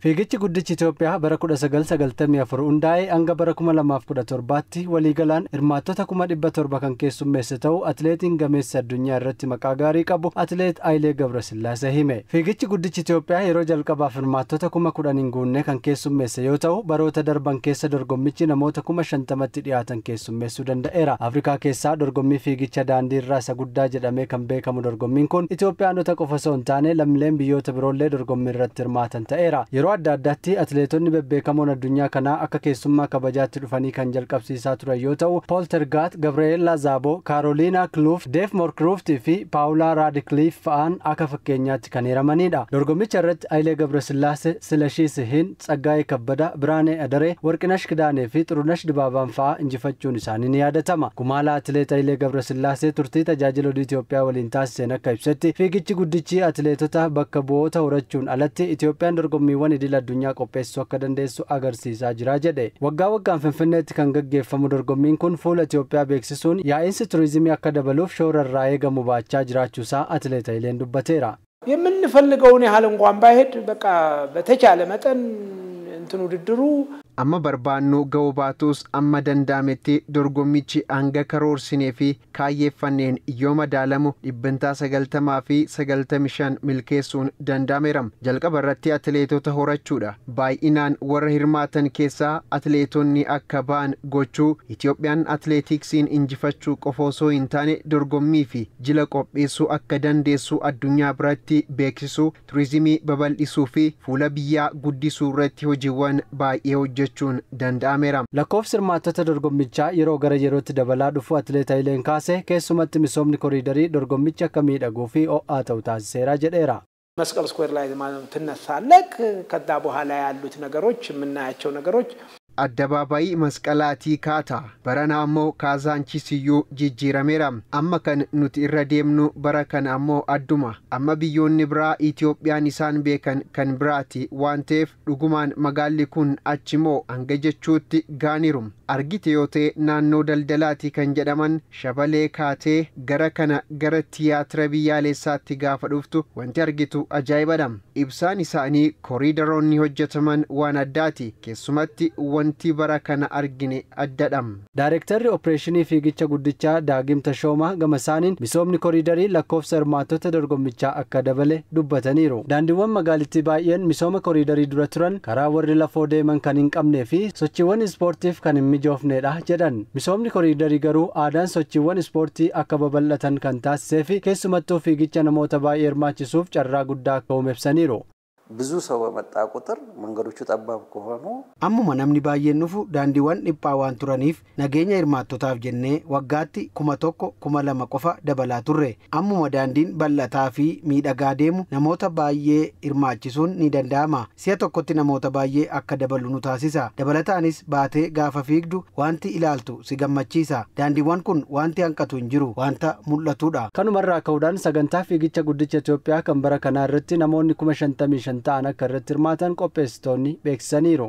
Fiigichi guddichi Itoophiyaa bara 1994 hundaa'ee hanga bara 2017tti waliigalaan hirmaattota 1700 kan keessummeesse ta'u atileetiin gameessa addunyaa irratti maqaa gaarii qabu atileet Hayilee Gabrasillaasee hime. Fiigichi guddichi Itoophiyaa yeroo jalqabaaf hirmaattota 10,000 hin guunne kan keessummeesse yoo ta'u baroota darban keessa dorgommichi namoota 50,000tti dhiyaatan keessummeessuu danda'eera. Afrikaa keessaa dorgommii fiigicha daandii irraa isa guddaa jedhamee kan beekamu dorgommiin kun Itoophiyaanota qofa osoo hin taane lammiileen biyyoota biroollee dorgommii irratti hirmaatan ta'eera. Yeroo adda addaatti atileetonni bebbeekamoon addunyaa kanaa akka keessummaa kabajaatti dhufanii kan jalqabsiisaa turan yoo ta'u Paul Tergat, Gabriela Zabo, Carolina Kloof, Dave Morkroofti fi Paula Radcliffe fa'aan akka fakkeenyaatti kan hiramanidha. Dorgommicha irratti Hayilee Gabrasillaasee, Silashii Sihin, Tsaggaayee Kabbada, Biraanee Adaree, Warqinash Kidaanee fi Xurunesh Dibaabaan fa'aa injifachuun isaanii ni yaadatama. Gumaala atileet Hayilee Gabrasillaasee turtii tajaajila oduu Itoophiyaa waliin taasiseen akka ibsetti fiigichi guddichi atileetota bakka bu'oota horachuun alatti Itoophiyaan dorgommiiwwan idil addunyaa qopheessuu akka dandeessu agarsiisaa jira jedhe. Waggaa waggaan Finfinneetti kan gaggeeffamu dorgommiin kun fuula Itoophiyaa beeksisuun yaa'insi turizimii akka dabaluuf shoora irraa eegamu baachaa jiraachuusaa atileet Hayileen dubbateera. የምንፈልገውን ያህል እንኳን ባይሄድ በቃ በተቻለ መጠን እንትን ውድድሩ amma barbaannu ga'uu baatus amma danda'ametti dorgommichi hanga karoorsinee fi kaayyeeffanneen yoo madaalamu 90% fi 95 milkeessuun danda'ameera. Jalqaba irratti atileetota horachuudha. Baay'inaan warra hirmaatan keessaa atileetonni akka ba'an gochuu Itoophiyaan atileetiksiin injifachuu qofa osoo hin taane dorgommii fi jila qopheessuu akka dandeessu addunyaa biratti beeksisuu, turizimii babal'isuu fi fuula biyyaa guddisuu irratti hojiiwwan baay'ee hojjechuun danda'ameera. Lakkoofsi hirmaattota dorgommichaa yeroo gara yerootti dabalaa dhufu atileet Hayileen kaase keessumatti misoomni koriidarii dorgommicha akka miidhaguu fi ho'aa ta'u taasiseera jedheera. መስቀል ስኩዌር ላይ ትነሳለህ ከዛ በኋላ ያሉት ነገሮች የምናያቸው ነገሮች addabaabayii masqalaatii kaata barana ammoo kaazaanchisiyyuu jijjiirameera. Amma kan nuti irra deemnu bara kana ammoo adduma amma biyyoonni biraa Itoophiyaan isaan beekan kan biraati waan ta'eef dhugumaan magaalli kun achimoo hanga jechuutti gaaniiru. Argite yoo ta'e naannoo daldalaati kan jedhaman shabalee kaatee gara kana gara tiyaatira biyyaalessaatti gaafa dhuftu wanti argitu ajaa'ibadha. Ibsaan isaanii koriidaroonni hojjetaman waan addaati. Keessumatti wanti bara kana argine addadham. Daayirektarri Opereeshinii Fiigicha Guddichaa Daagim Tashoomaa gama isaaniin misoomni koriidarii lakkoofsa hirmaattota dorgommichaa akka dabale dubbataniiru. Daandiiwwan magaalittii baay'een misooma koriidarii dura turan karaa warri lafoo deeman kan hin qabnee fi sochiiwwan ispoortiif kan hin mijoofnedha jedhan. Misoomni koriidarii garuu aadaan sochiiwwan ispoortii akka babal'atan kan taasisee fi keessumattuu fiigicha namoota baay'ee hirmaachisuuf carraa guddaa akka uume ibsaniiru. ብዙ ሰው በመጣ ቁጥር መንገዶቹ ጠባብ ከሆኑ አሙማ namni baay'een dhufu daandiiwwan dhiphaa waan turaniif nageenya hirmaattotaaf jennee waggaatti 1,200 qofa dabalaa turre. Ammuma daandiin bal'ataa fi miidhagaa deemu namoota baay'ee hirmaachisuun ni danda'ama. Si'a tokkotti namoota baay'ee akka dabalu nu taasisa. Dabalataanis baatee gaafa fiigdu wanti ilaaltu si gammachiisa. Daandiiwwan kun wanti hanqatu hin jiru wanta mul'atudha. Kanumarraa ka'uudhaan sagantaa fiigicha guddicha Itoophiyaa kan bara kanaa irratti namoonni 55,000 ta'an akka irratti hirmaatan qopheessitoonni beeksisaniiru.